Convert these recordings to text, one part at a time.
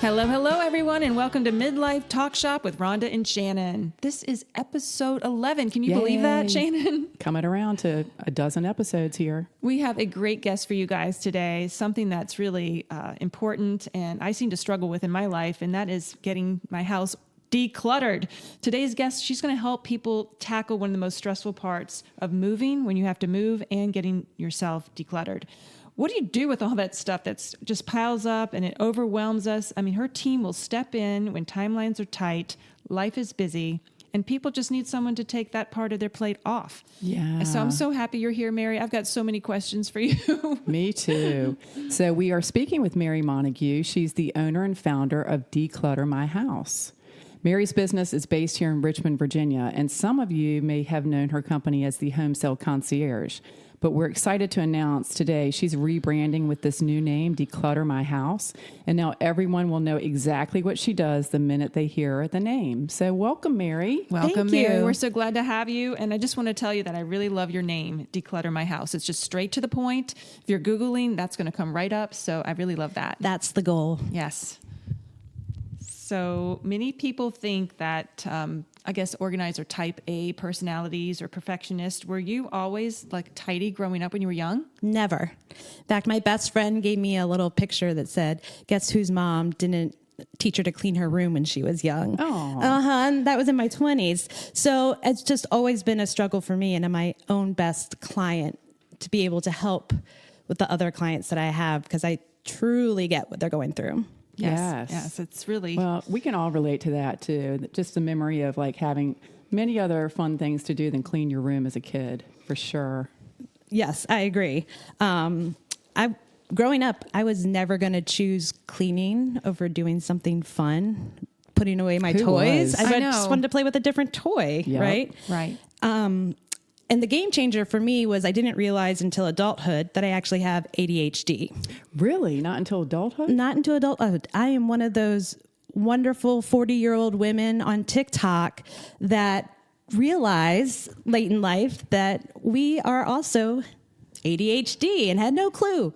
Hello, hello, everyone, and welcome to Midlife Talkshop with Rhonda and Shannon. This is episode 11. Can you believe that, Shannon? Coming around to a dozen episodes here. We have a great guest for you guys today, something that's really important and I seem to struggle with in my life, and that is getting my house decluttered. Today's guest, she's going to help people tackle one of the most stressful parts of moving, when you have to move, and getting yourself decluttered. What do you do with all that stuff that's just piles up and it overwhelms us? I mean, her team will step in when timelines are tight, life is busy, and people just need someone to take that part of their plate off. Yeah. So I'm so happy you're here, Mary. I've got so many questions for you. Me too. So we are speaking with Mary Montague. She's the owner and founder of Declutter My House. Mary's business is based here in Richmond, Virginia, and some of you may have known her company as the Home Sale Concierge. But we're excited to announce today she's rebranding with this new name, Declutter My House. And now everyone will know exactly what she does the minute they hear the name. So welcome, Mary. Welcome, Thank Mary. you. We're so glad to have you. And I just want to tell you that I really love your name, Declutter My House. It's just straight to the point. If you're Googling, that's going to come right up. So I really love that. That's the goal. Yes. So many people think that, I guess, organizer type A personalities or perfectionists. Were you always like tidy growing up when you were young? Never. In fact, my best friend gave me a little picture that said, guess whose mom didn't teach her to clean her room when she was young? Oh. And that was in my 20s. So it's just always been a struggle for me and I'm my own best client to be able to help with the other clients that I have because I truly get what they're going through. Yes. It's really... Well, we can all relate to that too. Just the memory of like having many other fun things to do than clean your room as a kid, for sure. Yes, I agree. Growing up, I was never going to choose cleaning over doing something fun, putting away my Who toys. was? I know. Just wanted to play with a different toy, Yep. right? Right. And the game changer for me was I didn't realize until adulthood that I actually have ADHD. Really? Not until adulthood? Not until adulthood. I am one of those wonderful 40-year-old women on TikTok that realize late in life that we are also ADHD and had no clue.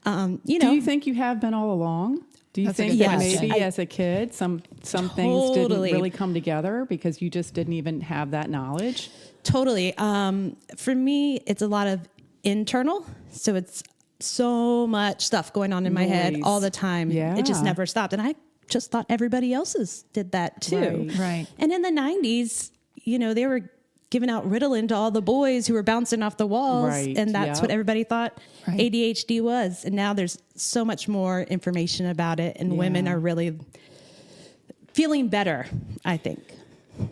Do you think you have been all along? Do you That's a think good that question. maybe as a kid, some things didn't Totally. really come together because you just didn't even have that knowledge? Totally. For me, it's a lot of internal. So it's so much stuff going on in my head Noise. all the time. Yeah. It just never stopped. And I just thought everybody else's did that too. Right. And in the 90s, they were giving out Ritalin to all the boys who were bouncing off the walls. Right. And that's Yep. what everybody thought Right. ADHD was. And now there's so much more information about it. And women Yeah. are really feeling better, I think.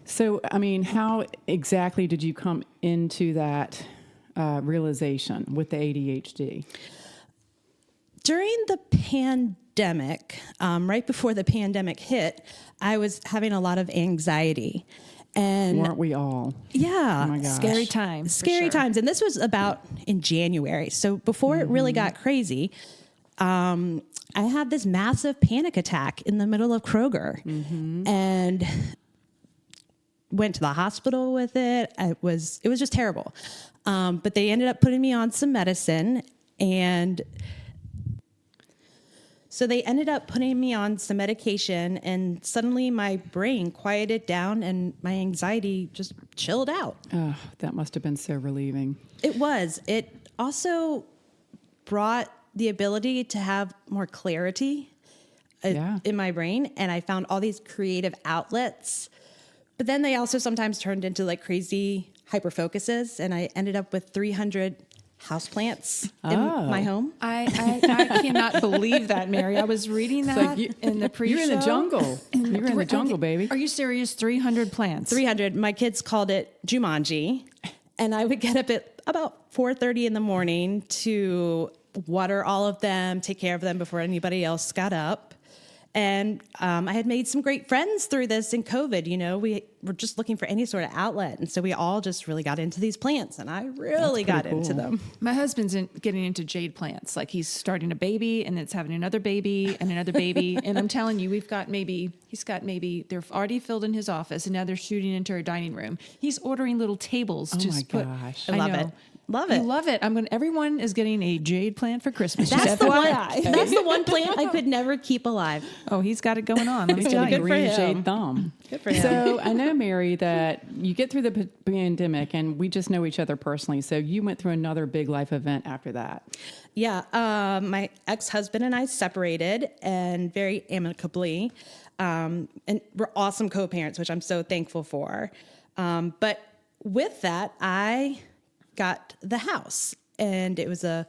So, I mean, how exactly did you come into that realization with the ADHD? During the pandemic, right before the pandemic hit, I was having a lot of anxiety. And Weren't we all? yeah, Oh my gosh. Scary times. for scary sure. times. And this was about in January. So before it really got crazy, I had this massive panic attack in the middle of Kroger and went to the hospital with it. It was just terrible. But they ended up putting me on some medicine and so they ended up putting me on some medication and suddenly my brain quieted down and my anxiety just chilled out. Oh, that must have been so relieving. It was. It also brought the ability to have more clarity Yeah. in my brain. And I found all these creative outlets. But then they also sometimes turned into like crazy hyper focuses. And I ended up with 300 houseplants in my home. I cannot believe that, Mary. I was reading that in the pre-show. You're in the jungle. You're in the jungle, baby. Are you serious? 300 plants? 300. My kids called it Jumanji. And I would get up at about 4:30 in the morning to water all of them, take care of them before anybody else got up. And I had made some great friends through this in COVID. We were just looking for any sort of outlet. And so we all just really got into these plants. And I really got into them. My husband's getting into jade plants. Like he's starting a baby and it's having another baby and another baby. And I'm telling you, he's got maybe, they're already filled in his office and now they're shooting into our dining room. He's ordering little tables Oh to my put. gosh. I love know. it. Love You it. love it. Everyone is getting a jade plant for Christmas. That's Just the one. FYI. That's the one plant I could never keep alive. Oh, he's got it going on. Let me He's tell got you. a Good for green him. shade thumb. Good for him. So I know, Mary, that you get through the pandemic, and we just know each other personally. So you went through another big life event after that. Yeah, my ex-husband and I separated, and very amicably, and we're awesome co-parents, which I'm so thankful for. But with that, I got the house, and it was a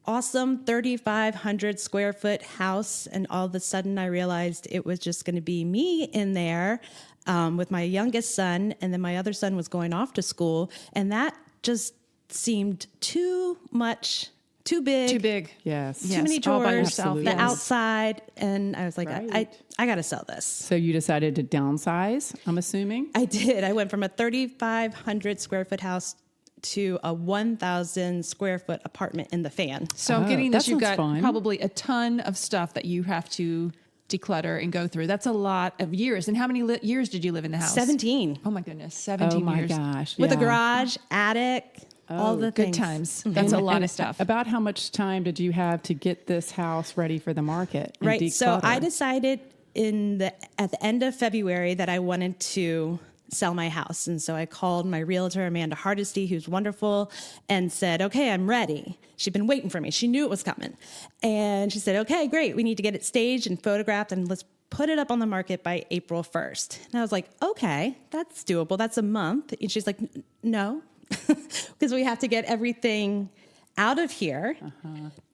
awesome 3,500 square foot house. And all of a sudden I realized it was just going to be me in there, with my youngest son. And then my other son was going off to school. And that just seemed too much, too big. Too big. Yes. Yes. Too many all by drawers, yourself. the Yes. outside. And I was like, Right. I got to sell this. So you decided to downsize, I'm assuming? I did. I went from a 3,500 square foot house to a 1,000 square foot apartment in the fan. So I'm Oh, getting that this. You've sounds got fun. probably a ton of stuff that you have to declutter and go through. That's a lot of years. And how many years did you live in the house? 17 Oh my goodness, 17 Oh my years. gosh. with a yeah. garage, attic, all the Good things. times. That's a lot of stuff. About how much time did you have to get this house ready for the market? And Right. So declutter? I decided at the end of February that I wanted to sell my house. And so I called my realtor, Amanda Hardesty, who's wonderful, and said, okay, I'm ready. She'd been waiting for me. She knew it was coming. And she said, okay, great. We need to get it staged and photographed, and let's put it up on the market by April 1st. And I was like, okay, that's doable. That's a month. And she's like, no, because we have to get everything out of here,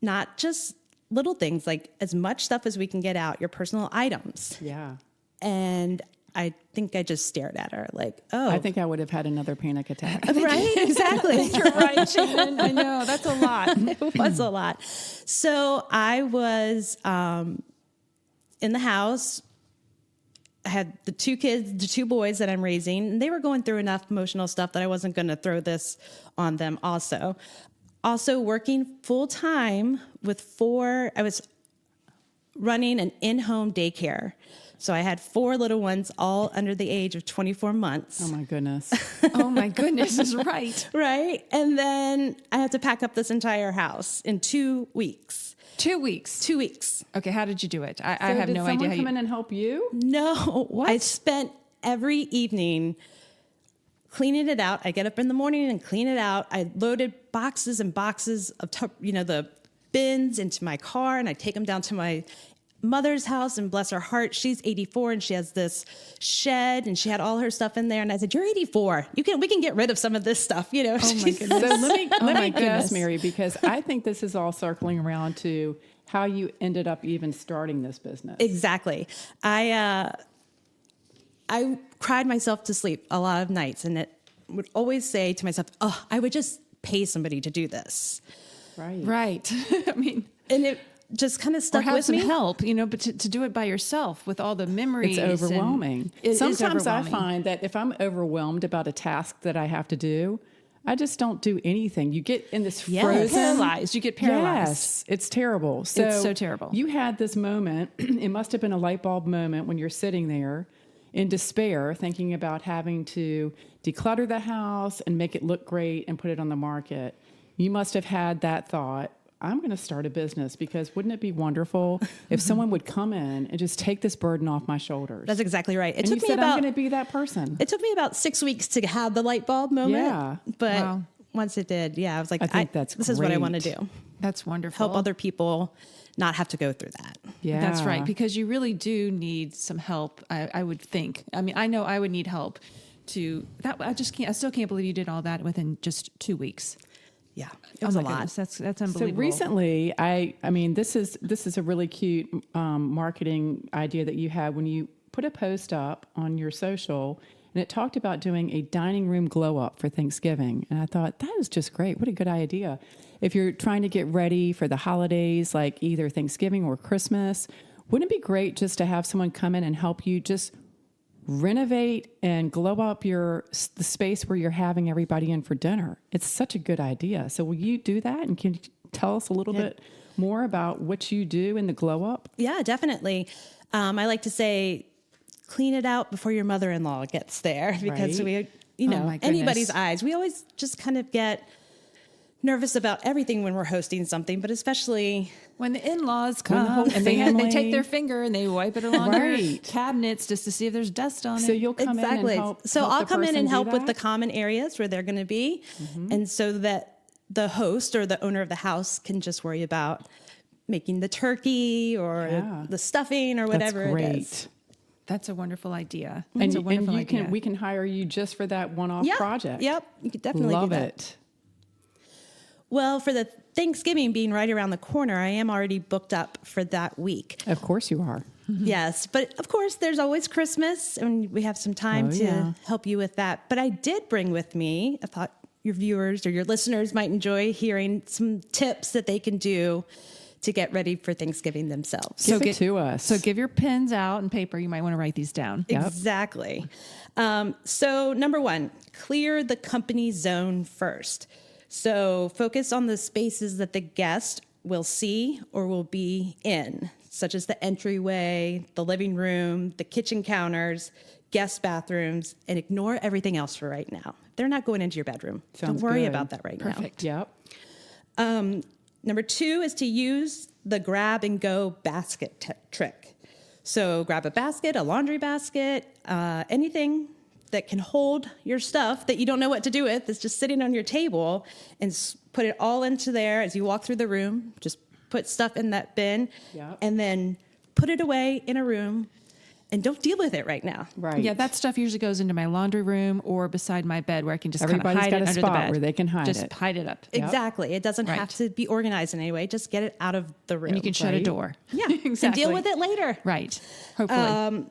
not just little things, like as much stuff as we can get out, your personal items. Yeah. And I think I just stared at her like, oh. I think I would have had another panic attack. Right? Exactly. You're right, Shannon. I know. That's a lot. It was a lot. So I was in the house. I had the two kids, the two boys that I'm raising, and they were going through enough emotional stuff that I wasn't going to throw this on them also. Also working full time I was running an in-home daycare. So I had 4 little ones, all under the age of 24 months. Oh my goodness. Oh my goodness, is right. Right. And then I had to pack up this entire house in 2 weeks. 2 weeks. 2 weeks. Okay, how did you do it? I So have did no someone idea how come you. in and help you? No. I spent every evening cleaning it out. I get up in the morning and clean it out. I loaded boxes and boxes of, the bins into my car, and I take them down to my mother's house, and bless her heart, she's 84 and she has this shed and she had all her stuff in there. And I said, you're 84. We can get rid of some of this stuff, Oh my goodness. So let my me guess, goodness. Mary, because I think this is all circling around to how you ended up even starting this business. Exactly. I cried myself to sleep a lot of nights, and it would always say to myself, oh, I would just pay somebody to do this. Right. Right. I mean, And it just kind of or stuck have with some me. help, but to do it by yourself with all the memories. It's overwhelming. It is Sometimes overwhelming. I find that if I'm overwhelmed about a task that I have to do, I just don't do anything. You get in this Yes. frozen. Paralyzed. You get paralyzed. Yes, it's terrible. So It's so terrible. You had this moment. It must have been a light bulb moment when you're sitting there in despair, thinking about having to declutter the house and make it look great and put it on the market. You must have had that thought, I'm going to start a business, because wouldn't it be wonderful if someone would come in and just take this burden off my shoulders? That's exactly right. and you said, I'm going to be that person. It took me about 6 weeks to have the light bulb moment. Yeah. But Wow. once it did, I was like, I think that's this is what I want to great. do. That's wonderful. Help other people not have to go through that. Yeah. That's right, because you really do need some help. I would think. I mean, I know I would need help to that. I still can't believe you did all that within just 2 weeks. Yeah. It was a my lot. goodness, That's So unbelievable. recently, I mean, this is a really cute marketing idea that you had when you put a post up on your social, and it talked about doing a dining room glow up for Thanksgiving. And I thought, that is just great. What a good idea. If you're trying to get ready for the holidays, like either Thanksgiving or Christmas, wouldn't it be great just to have someone come in and help you just renovate and glow up the space where you're having everybody in for dinner? It's such a good idea. So will you do that? And can you tell us a little bit more about what you do in the glow up? Yeah, definitely. I like to say, clean it out before your mother-in-law gets there, because Right. we, my goodness. anybody's eyes. We always just kind of get nervous about everything when we're hosting something, but especially when the in-laws the come whole and they family- take their finger and they wipe it along their Right. cabinets just to see if there's dust on So it. you'll come in and help. So help I'll the come in person and do help with the that? common areas where they're going to be. And so that the host or the owner of the house can just worry about making the turkey or Yeah. the stuffing or whatever That's great. it is. That's a wonderful idea. And, That's a wonderful you idea. can we can hire you just for that one-off Yeah. project. Yep. You could definitely Love do that. it. Well, for the Thanksgiving being right around the corner, I am already booked up for that week. Of course you are. Yes, but of course, there's always Christmas, and we have some time Oh, to yeah. help you with that. But I did bring with me, I thought your viewers or your listeners might enjoy hearing some tips that they can do to get ready for Thanksgiving themselves. Give it to us. So give your pens out and paper. You might want to write these down. Yep. Exactly. So, number one, clear the company zone first. So, focus on the spaces that the guest will see or will be in, such as the entryway, the living room, the kitchen counters, guest bathrooms, and ignore everything else for right now. They're not going into your bedroom. Sounds Don't worry good. about that right Perfect. Yep. now. Number two is to use the grab and go basket trick. So grab a basket, a laundry basket, anything that can hold your stuff that you don't know what to do with. That's just sitting on your table, and put it all into there as you walk through the room. Just put stuff in that bin, Yep. and then put it away in a room, and don't deal with it right now. Right. Yeah, that stuff usually goes into my laundry room or beside my bed where I can just kind of Everybody's hide got it a under spot the bed. where they can hide just it. hide it up. Yep. Exactly. It doesn't Right. have to be organized in any way. Just get it out of the room. And you can shut a Right. door. yeah, exactly. and deal with it later. Right. Hopefully.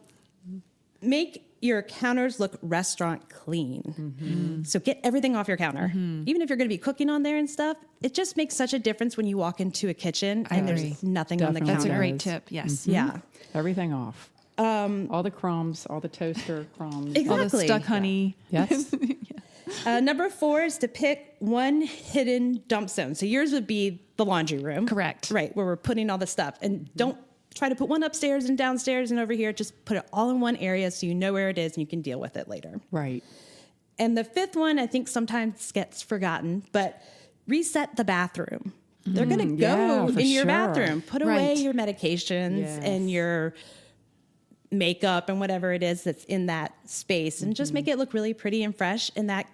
Make your counters look restaurant clean. So get everything off your counter. Even if you're going to be cooking on there and stuff, it just makes such a difference when you walk into a kitchen I and agree. there's nothing on the Definitely That's a counter. great does. tip. Yes. Yeah. Everything off. All the crumbs, all the toaster crumbs. All the Exactly. stuck honey. Yes. Number four is to pick one hidden dump zone. So yours would be the laundry room. Correct. Right, where we're putting all the stuff. And don't try to put one upstairs and downstairs and over here. Just put it all in one area so you know where it is and you can deal with it later. Right. And the fifth one, I think sometimes gets forgotten, but reset the bathroom. They're going to yeah, go for in your sure. bathroom. Put away Right. your medications Yes. and your makeup and whatever it is that's in that space, and just make it look really pretty and fresh. And that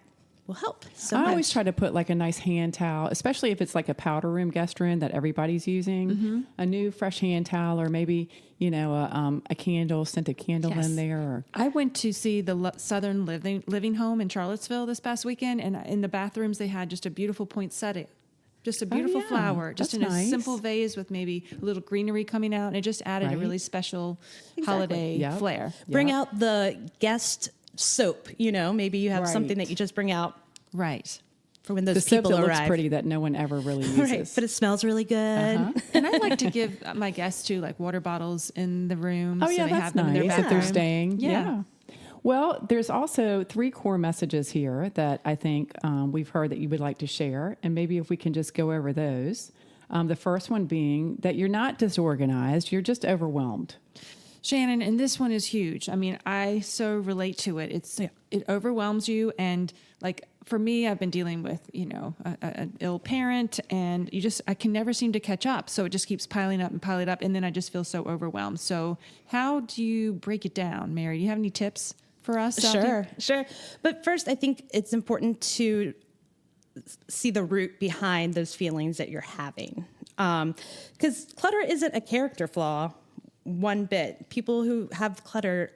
will help so I much. always try to put like a nice hand towel, especially if it's like a powder room guest room that everybody's using. A new fresh hand towel, or maybe a candle, scented candle Yes. in there. Or, I went to see the Southern Living Home in Charlottesville this past weekend, and in the bathrooms they had just a beautiful poinsettia, just a beautiful yeah. flower, just That's in a nice. simple vase with maybe a little greenery coming out, and it just added a Right. really special holiday Yep. flair. Bring Yep. out the guest soap. Maybe you have something Right. that you just bring out Right. for when those the soap people that arrive. looks pretty that no one ever really uses. Right, but it smells really good. And I like to give my guests too, like water bottles in the room. Oh, so yeah, they that's have them in nice their if they're bathroom. staying. Yeah. Yeah. Well, there's also 3 core messages here that I think we've heard that you would like to share, and maybe if we can just go over those. The first one being that you're not disorganized, you're just overwhelmed. Shannon, and this one is huge. I mean, I so relate to it. It overwhelms you, and like for me, I've been dealing with an ill parent, and I can never seem to catch up. So it just keeps piling up, and then I just feel so overwhelmed. So how do you break it down, Mary? Do you have any tips for us? Sure. But first, I think it's important to see the root behind those feelings that you're having. Because clutter isn't a character flaw one bit. People who have clutter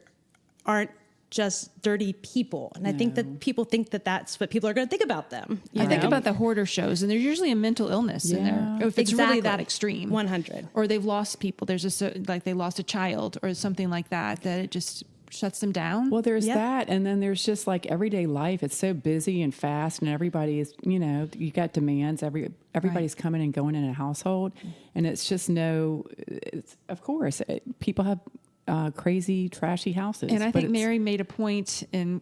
aren't just dirty people. And I think that people think that that's what people are going to think about them. I think know? about the hoarder shows, and there's usually a mental illness in there. Yeah. If it's really Exactly. that extreme. 100. Or they've lost people. There's like they lost a child or something like that it just shuts them down. Well, there's Yep. that. And then there's just like everyday life. It's so busy and fast, and everybody is, you got demands. Everybody's coming and going in a household. And it's just of course, people have crazy, trashy houses. And I but think it's- Mary made a point in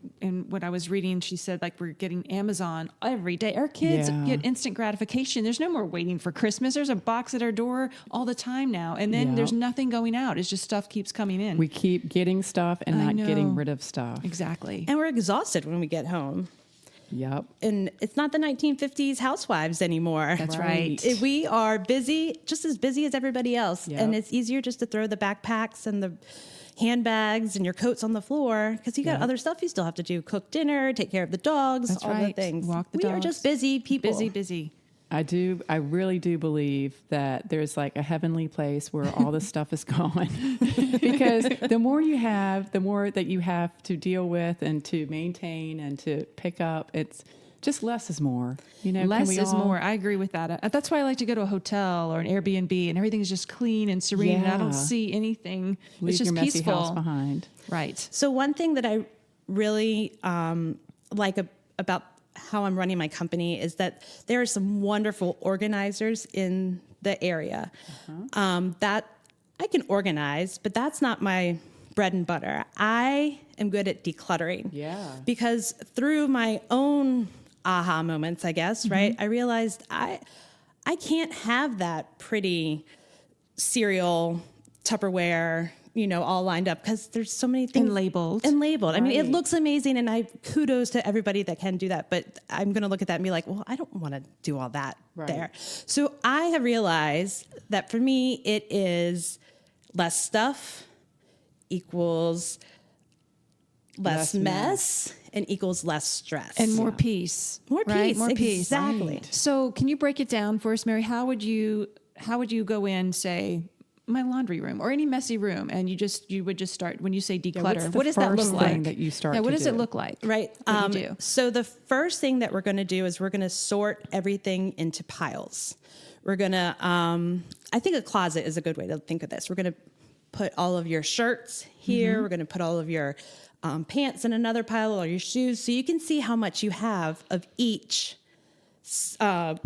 what I was reading. She said, like, we're getting Amazon every day. Our kids Yeah. get instant gratification. There's no more waiting for Christmas. There's a box at our door all the time now. And then Yeah. there's nothing going out. It's just stuff keeps coming in. we keep getting stuff and I not getting know. rid of stuff. Exactly. And we're exhausted when we get home. Yep. And it's not the 1950s housewives anymore. That's right. We are busy, just as busy as everybody else. Yep. And it's easier just to throw the backpacks and the handbags and your coats on the floor because you got other stuff you still have to do. Cook dinner, take care of the dogs, That's all the right. things. Walk the we are dogs. just busy people. Busy. I really do believe that there's like a heavenly place where all this stuff is gone. Because the more you have, the more that you have to deal with and to maintain and to pick up. It's just less is more. You know, Less is more. I agree with that. That's why I like to go to a hotel or an Airbnb and everything's just clean and serene. And I don't see anything. Leave it's just your messy peaceful. house behind. Right. So one thing that I really like about how I'm running my company is that there are some wonderful organizers in the area that I can organize, but that's not my bread and butter. I am good at decluttering. Yeah. Because through my own aha moments, I guess, right, I realized I can't have that pretty cereal Tupperware, you know, all lined up because there's so many things. And labeled. I mean, it Right. looks amazing, and I kudos to everybody that can do that. But I'm going to look at that and be like, well, I don't want to do all that there. So I have realized that for me, it is less stuff equals less mess and equals less stress. And more peace. More right? peace. More peace. Exactly. So can you break it down for us, Mary? How would you go in, say, my laundry room or any messy room, and you would just start when you say declutter? what's the what does that first look thing like? that you start Yeah, what to does it do? look like? Right. What do you do? So the first thing that we're going to do is we're going to sort everything into piles. We're going to, I think a closet is a good way to think of this. We're going to put all of your shirts here. We're going to put all of your pants in another pile, or your shoes, so you can see how much you have of each Item.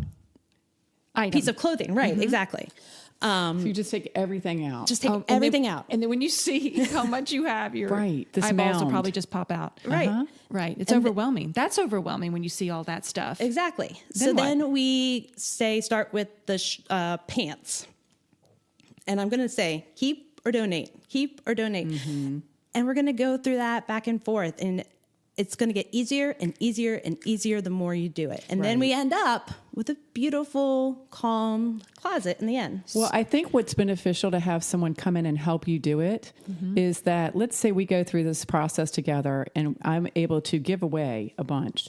piece of clothing. Right. Exactly. So you just take everything out. Just take And everything then, out. And then when you see how much you have, your Right, this eyeballs will mound. probably just pop out. Right. Right. It's overwhelming. That's overwhelming when you see all that stuff. Exactly. Then So what? then we start with the pants. And I'm going to say keep or donate. And we're going to go through that back and forth. And it's going to get easier and easier and easier the more you do it. And then we end up with a beautiful, calm closet in the end. Well, I think what's beneficial to have someone come in and help you do it is that, let's say we go through this process together and I'm able to give away a bunch.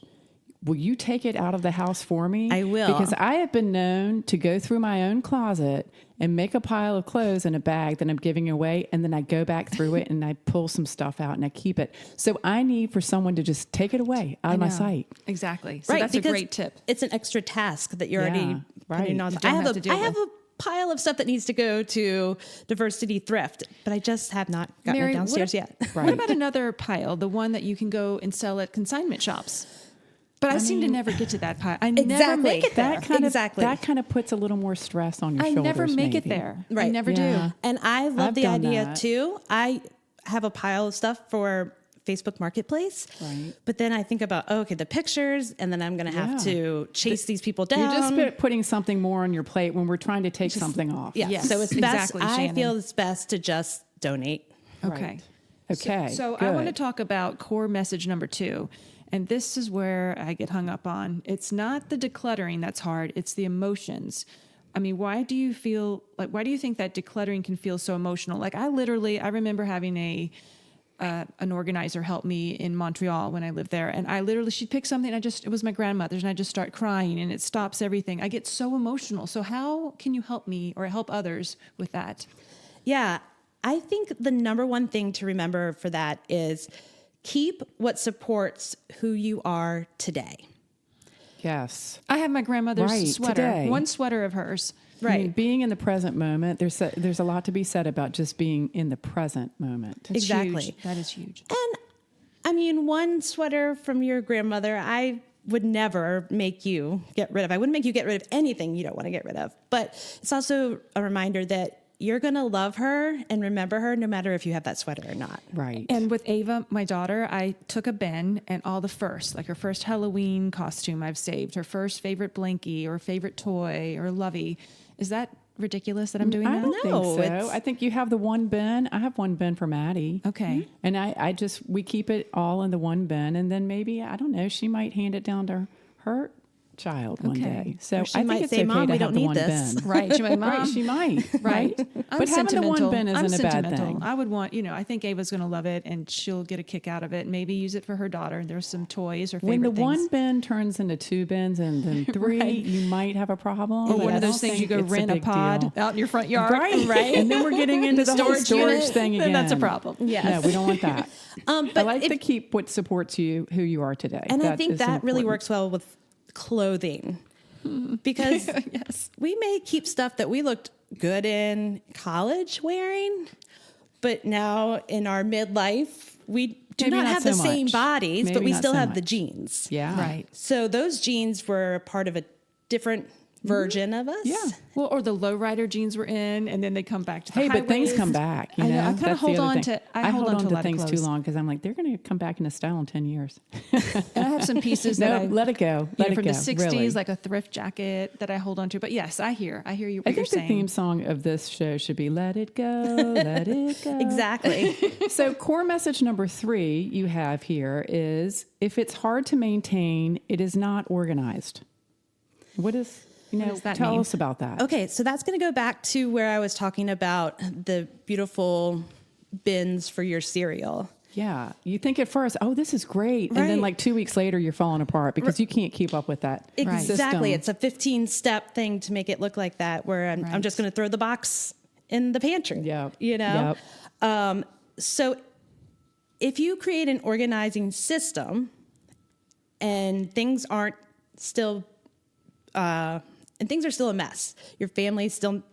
Will you take it out of the house for me? I will. Because I have been known to go through my own closet and make a pile of clothes in a bag that I'm giving away. And then I go back through it and I pull some stuff out and I keep it. So I need for someone to just take it away out of my know. sight. Exactly. So that's a because great tip. It's an extra task that you're Yeah, already putting on. You don't have to deal I have a pile of stuff that needs to go to Diversity Thrift, but I just have not gotten Mary, it downstairs yet. What about another pile, the one that you can go and sell at consignment shops? But I seem to never get to that pile. I never Exactly. make it there. That kind of puts a little more stress on your I shoulders. never make it maybe. there. I Right. never Yeah. do. And I love I've the done idea that. too. I have a pile of stuff for Facebook Marketplace. Right. But then I think about, okay, the pictures, and then I'm going to have to chase these people down. You're just putting something more on your plate when we're trying to take something off. Yeah. Yes, So it's exactly, best. I Shannon. feel it's best to just donate. Okay. Okay. So I want to good. talk about core message number 2. And this is where I get hung up on. It's not the decluttering that's hard, it's the emotions. I mean, why do you think that decluttering can feel so emotional? Like I remember having an organizer help me in Montreal when I lived there. And she'd pick something, it was my grandmother's, and I just start crying and it stops everything. I get so emotional. So how can you help me or help others with that? Yeah. I think the number one thing to remember for that is keep what supports who you are today. Yes. I have my grandmother's Right, sweater, today. one sweater of hers. I mean, being in the present moment, there's a lot to be said about just being in the present moment. That's Exactly. huge. That is huge. And I mean, one sweater from your grandmother, I would never make you get rid of. I wouldn't make you get rid of anything you don't want to get rid of. But it's also a reminder that you're going to love her and remember her no matter if you have that sweater or not. Right. And with Ava, my daughter, I took a bin and all the first, like her first Halloween costume I've saved, her first favorite blankie or favorite toy or lovey. Is that ridiculous that I'm doing I that? don't No, think it's- so. I think you have the one bin. I have one bin for Maddie. Okay. And we keep it all in the one bin. And then maybe, I don't know, she might hand it down to her child one Okay. day. So Or she I think might it's say, okay "Mom, to we have don't the need one this." bin. Right. She might, Mom. Right, she might. Right. But having the one bin I'm isn't a bad sentimental. thing. I would want, I think Ava's going to love it and she'll get a kick out of it. Maybe use it for her daughter. There's some toys or favorite When the things. one bin turns into two bins and then three, Right. you might have a problem. Or but one I of those don't things you think go it's a rent a big pod deal. out in your front yard. Right. And then we're getting into the whole storage unit, thing Then again. that's a problem. Yes. No, we don't want that. But I like to keep what supports you, who you are today. and I think is that really important. works well with clothing because Yes. we may keep stuff that we looked good in college wearing, but now in our midlife, we do Maybe not not have so the same much. bodies, but Maybe we not still so have the much. jeans. Yeah. Right. So those jeans were part of a different version of us. Yeah. Well, or the lowrider jeans were in, and then they come back to the Hey, but things high-waist. come back. You I know. know, I kinda That's the hold other on thing. to- I hold on to a lot of things too clothes. long because I'm like, they're going to come back into style in 10 years. And I have some pieces that No, I let it go. Let it from go. the 60s, really. like a thrift jacket that I hold on to. But yes, I hear you. I What you're think the saying. theme song of this show should be "Let It Go, Let It Go." Exactly. So, core message number 3 you have here is: if it's hard to maintain, it is not organized. What does that tell mean? us about that? Okay, so that's going to go back to where I was talking about the beautiful bins for your cereal. Yeah, you think at first, oh, this is great, and then Right. like 2 weeks later, you're falling apart because you can't keep up with that. Exactly. system. It's a 15-step thing to make it look like that, where I'm Right. just going to throw the box in the pantry. Yep. You know? So if you create an organizing system and things aren't still, and things are still a mess, your family's still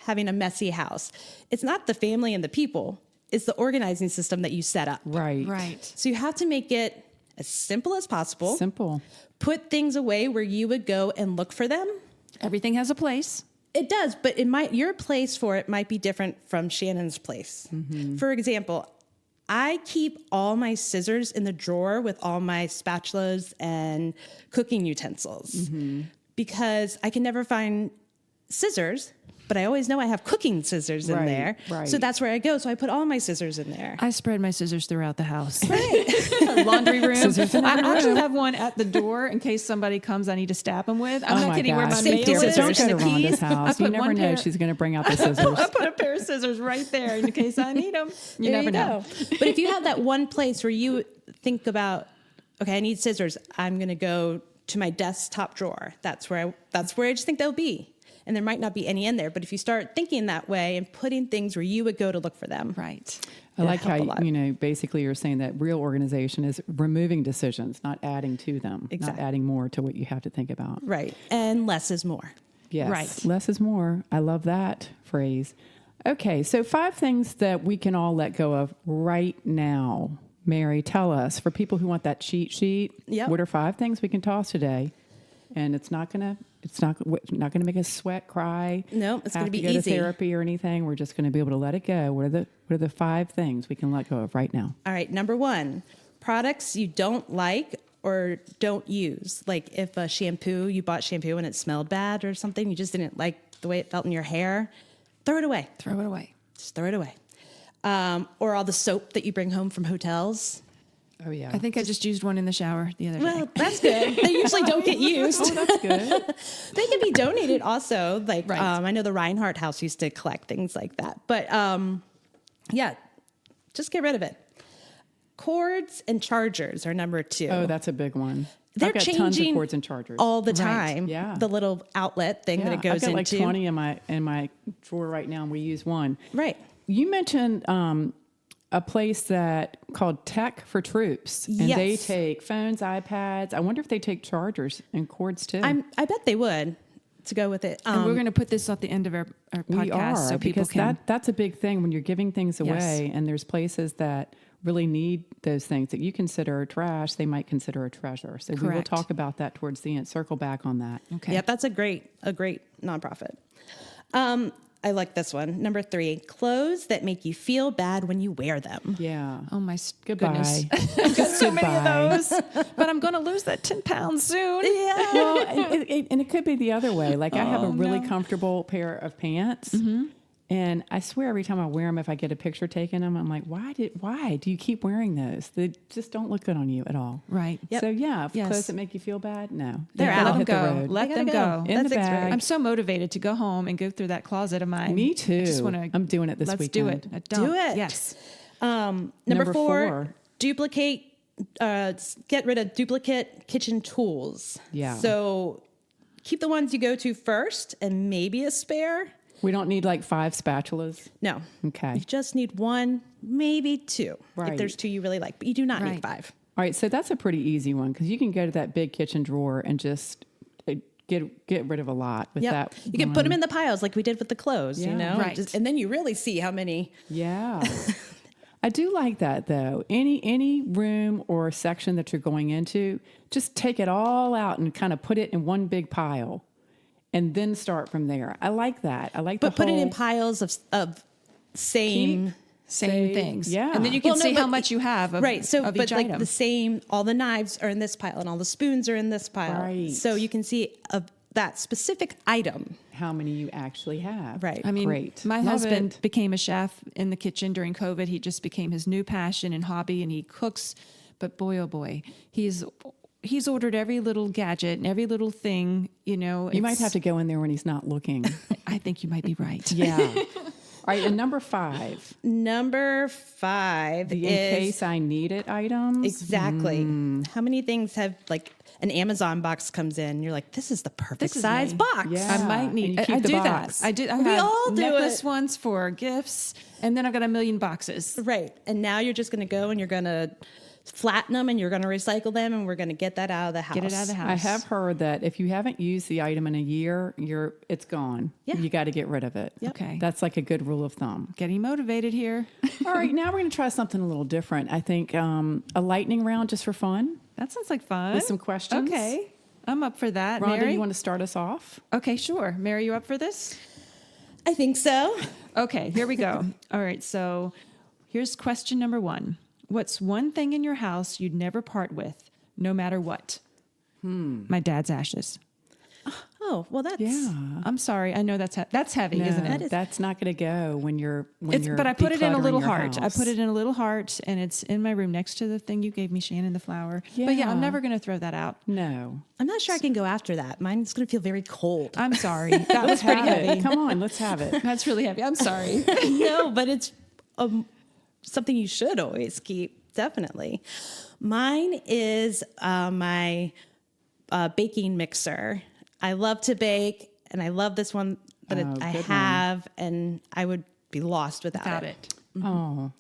having a messy house, it's not the family and the people, it's the organizing system that you set up. Right. Right. So you have to make it as simple as possible. Simple. Put things away where you would go and look for them. Everything has a place. It does, but your place for it might be different from Shannon's place. For example, I keep all my scissors in the drawer with all my spatulas and cooking utensils because I can never find scissors, but I always know I have cooking scissors in Right, there. right. So that's where I go. So I put all my scissors in there. I spread my scissors throughout the house. Laundry room. Scissors in I every actually room. have one at the door in case somebody comes I need to stab them with. I'm Oh not my kidding. Where my gosh. mail Safety is scissors. Don't go and to the Rhonda's keys. I house. You put never one know pair- she's going to bring out the scissors. I put a pair of scissors right there in case I need them. You There never know. But if you have that one place where you think about, okay, I need scissors, I'm going to go to my desktop drawer. That's where I just think they'll be. And there might not be any in there, but if you start thinking that way and putting things where you would go to look for them. Right. I like help a how, lot. basically you're saying that real organization is removing decisions, not adding to them, Exactly. not adding more to what you have to think about. Right. And less is more. Yes. Right. Less is more. I love that phrase. Okay. So 5 things that we can all let go of right now. Mary, tell us, for people who want that cheat sheet, Yep. what are 5 things we can toss today? And it's not going to make us sweat, cry. No, it's gonna have be to go easy. to therapy or anything. We're just going to be able to let it go. What are the 5 things we can let go of right now? All right. Number 1, products you don't like or don't use. Like if you bought shampoo and it smelled bad or something, you just didn't like the way it felt in your hair, throw it away. Throw it away. Just throw it away. Or all the soap that you bring home from hotels. Oh, yeah. I think I just used one in the shower the other day. Well, that's good. They usually don't get used. Oh, that's good. They can be donated also. Like Right. I know the Reinhardt House used to collect things like that. But yeah, just get rid of it. Cords and chargers are number 2. Oh, that's a big one. They're I've got changing tons of cords and chargers. all the Right. time. Yeah. The little outlet thing that it goes I've got into. like 20 in my drawer right now, and we use one. Right. You mentioned a place that called Tech for Troops, and they Yes. take phones, iPads. I wonder if they take chargers and cords too. I bet they would to go with it. And we're going to put this at the end of our podcast we are so people because can. that's a big thing when you're giving things Yes. away, and there's places that really need those things that you consider trash. They might consider a treasure. So we will Correct. talk about that towards the end. Circle back on that. Okay. Yep, that's a great nonprofit. I like this one. Number 3, clothes that make you feel bad when you wear them. Yeah. Oh my Goodbye. goodness. I've got so many of those, but I'm going to lose that 10 pounds soon. Yeah. Well, and it could be the other way. Like I have a really comfortable pair of pants, and I swear every time I wear them, if I get a picture taken them, I'm like, why do you keep wearing those? They just don't look good on you at all. Right. Yep. So yeah, Yes. clothes that make you feel bad, no, They're They'll out. Let them hit the go. road. Let They them gotta go. go. In That's the bag. I'm so motivated to go home and go through that closet of mine. Me too. I just want to. I'm doing it this let's weekend. do it. Do it. Yes. Number 4, duplicate. Get rid of duplicate kitchen tools. Yeah. So keep the ones you go to first, and maybe a spare. We don't need like 5 spatulas. No. Okay. You just need 1, maybe 2. Right. If there's 2 you really like, but you do not Right. need 5. All right, so that's a pretty easy one because you can go to that big kitchen drawer and just get rid of a lot with that. You can put them in the piles like we did with the clothes, Yeah. you know? Right. And then you really see how many. Yeah. I do like that though. Any room or section that you're going into, just take it all out and kind of put it in one big pile and then start from there. I like that. I like But the put whole it in piles of same. Same things. yeah. And then you can Well, no, see how but- much you have of, Right. So, of but each like item. the same, all the knives are in this pile and all the spoons are in this pile. Right. So you can see of that specific item. how many you actually have. Right. I mean, Great. my Love husband it. became a chef in the kitchen during COVID. He just became his new passion and hobby, and he cooks. But boy, oh boy, he's ordered every little gadget and every little thing. You know, You might have to go in there when he's not looking. I think you might be right. Yeah. All right, and number 5, Number 5 the in is case I need it items. exactly Hmm. how many things have like an Amazon box comes in. You're like, this is the perfect This is size me. box. Yeah. I might and need. you keep I the do box. that. I do. I We have all do necklace it. ones for gifts, and then I've got a million boxes. Right. And now you're just going to go and you're going to flatten them and you're going to recycle them and we're going to get that out of the house. Get it out of the house. I have heard that if you haven't used the item in a year, it's gone. Yeah. You got to get rid of it. Yep. Okay. That's like a good rule of thumb. Getting motivated here. All right, now we're going to try something a little different. I think a lightning round just for fun. That sounds like fun. With some questions. Okay. I'm up for that. Rhonda, Mary? you want to start us off? Okay, sure. Mary, you up for this? I think so. Okay, here we go. All right, so here's question number 1. What's one thing in your house you'd never part with, no matter what? My dad's ashes. Oh, well, that's. Yeah. I'm sorry. I know that's heavy, isn't it? No, that's not going to go when you're But I put it in a decluttering little your heart. I house. put it in a little heart, and it's in my room next to the thing you gave me, Shannon, the flower. But yeah, I'm Yeah. never going to throw that out. No. I'm not sure I can go after that. Mine's going to feel very cold. I'm sorry. That was Let's pretty have heavy. it. Come on, let's have it. That's really heavy. I'm sorry. No, but it's something you should always keep. Definitely. Mine is my baking mixer. I love to bake, and I love this one that Oh, I good have, and I would be lost without it. Oh.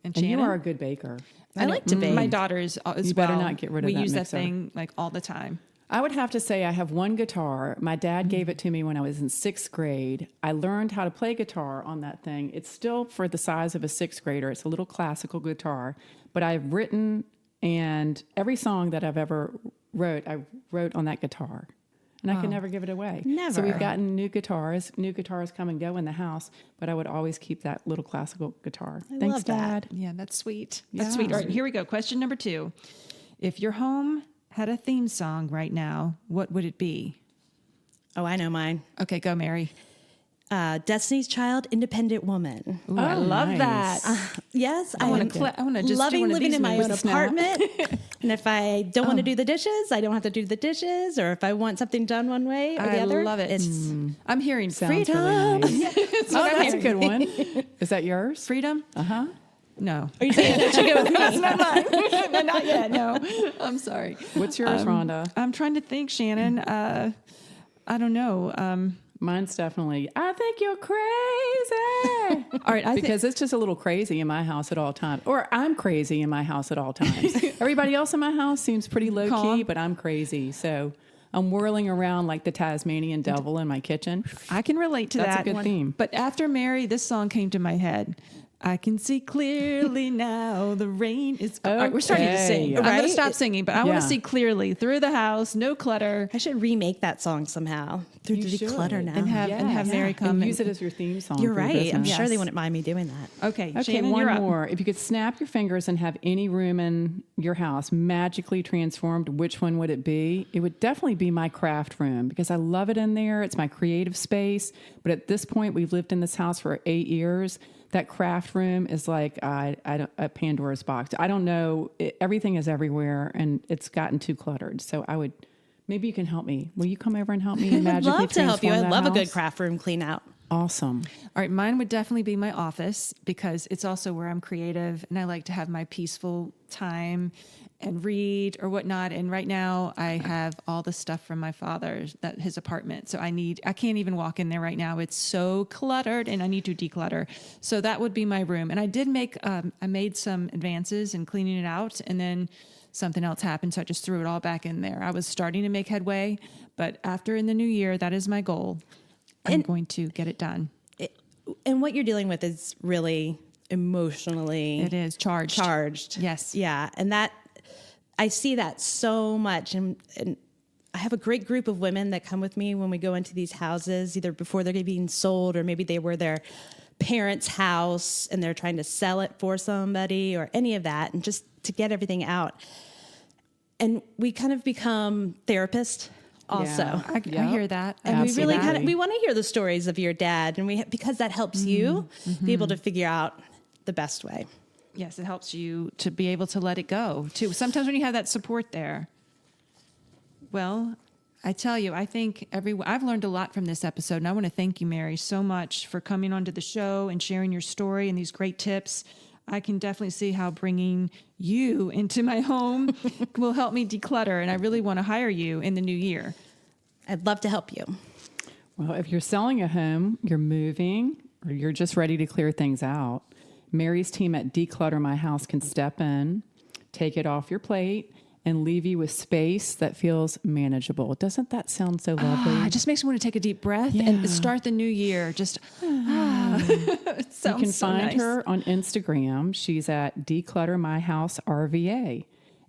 And And you Shannon? are a good baker. I like to bake. My daughter's as You better well. not get rid of we that use mixer. that thing like all the time. I would have to say I have one guitar. My dad gave it to me when I was in 6th grade. I learned how to play guitar on that thing. It's still for the size of a 6th grader. It's a little classical guitar, but I've written, and every song that I've ever I wrote on that guitar. And I can never give it away. So Never. we've gotten new guitars. New guitars come and go in the house, but I would always keep that little classical guitar. Thanks, love that. Dad. Yeah, that's sweet. That's Yeah. sweet. All right, here we go. Question number 2. If your home had a theme song right now, what would it be? Oh, I know mine. Okay, go, Mary. Destiny's Child, Independent Woman. Ooh, I Oh, love nice. that. Yes, I wanna am cla- I wanna just do loving one of living these in my own moves. apartment. And if I don't want to do the dishes, I don't have to do the dishes. Or if I want something done one way or the I other, love it. It's I'm hearing Sounds freedom. really nice. Oh, that's a good one. Is that yours? Freedom? Uh-huh. No. Are you saying that should go with me? That's not mine. No, not yet. No. I'm sorry. What's yours, Rhonda? I'm trying to think, Shannon. I don't know. Mine's definitely, I think you're crazy. All right. Because it's just a little crazy in my house at all times. Or I'm crazy in my house at all times. Everybody else in my house seems pretty low Calm. key, but I'm crazy. So I'm whirling around like the Tasmanian devil in my kitchen. I can relate to That's that. a good theme. But after Mary, this song came to my head. I can see clearly now. The rain is gone. All right, we're starting to sing. I'm going to Right? stop singing, but I want Yeah. to see clearly through the house, no clutter, I should remake that song somehow through You the should. Declutter now. and have Mary come and use it as your theme song. You're for your right. I'm business. sure they Yes. wouldn't mind me doing that. Okay, Okay, Shannon, one you're up. more. If you could snap your fingers and have any room in your house magically transformed, which one would it be? It would definitely be my craft room because I love it in there. It's my creative space. But at this point, we've lived in this house for 8 years. That craft room is like a Pandora's box. I don't know. Everything is everywhere, and it's gotten too cluttered. So maybe you can help me. Will you come over and help me I'd magically love to help you. transform I that love a good house? craft room clean out. Awesome. All right, mine would definitely be my office because it's also where I'm creative and I like to have my peaceful time and read or whatnot. And right now I have all the stuff from my father's, his apartment. So I can't even walk in there right now. It's so cluttered and I need to declutter. So that would be my room. And I made some advances in cleaning it out, and then something else happened. So I just threw it all back in there. I was starting to make headway, but after in the new year, that is my goal. I'm going to get it done. And what you're dealing with is really emotionally It is charged. Yes. Yeah. And that, I see that so much. And I have a great group of women that come with me when we go into these houses, either before they're being sold or maybe they were their parents' house and they're trying to sell it for somebody or any of that, and just to get everything out. And we kind of become therapists also. Yeah. I hear that. And we really Absolutely. we want to hear the stories of your dad, and because that helps you be able to figure out the best way. Yes, it helps you to be able to let it go too. Sometimes when you have that support there. Well, I tell you, I think I've learned a lot from this episode, and I want to thank you, Mary, so much for coming onto the show and sharing your story and these great tips. I can definitely see how bringing you into my home will help me declutter, and I really want to hire you in the new year. I'd love to help you. Well, if you're selling a home, you're moving, or you're just ready to clear things out, Mary's team at Declutter My House can step in, take it off your plate, and leave you with space that feels manageable. Doesn't that sound so lovely? It just makes me want to take a deep breath Yeah. and start the new year. Just it sounds You can so find nice. her on Instagram. She's at Declutter My House RVA.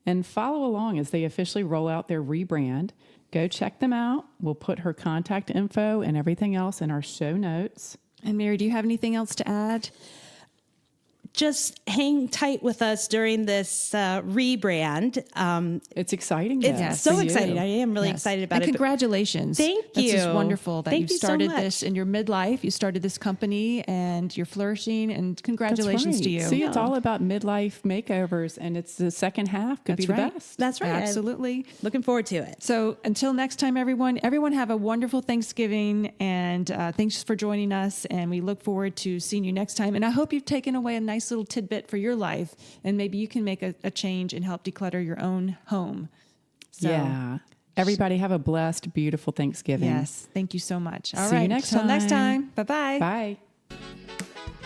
And follow along as they officially roll out their rebrand. Go check them out. We'll put her contact info and everything else in our show notes. And Mary, do you have anything else to add? Just hang tight with us during this rebrand. It's exciting. It's yes, so for you. exciting. I am really excited about and it. Congratulations. Thank That's just you. wonderful that Thank you've you so started much. this in your midlife. You started this company and you're flourishing, and That's congratulations right. to you. See, it's all about midlife makeovers, and it's the second half could That's be the right. best. That's right. Absolutely. Looking forward to it. So until next time, everyone have a wonderful Thanksgiving, and thanks for joining us. And we look forward to seeing you next time. And I hope you've taken away a nice little tidbit for your life, and maybe you can make a change and help declutter your own home. So, Yeah. Everybody have a blessed, beautiful Thanksgiving. yes. Thank you so much. All See you right. next Till next time. time. Bye-bye. Bye.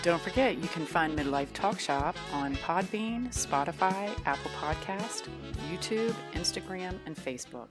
Don't forget, you can find Midlife Talkshop on Podbean, Spotify, Apple Podcast, YouTube, Instagram, and Facebook.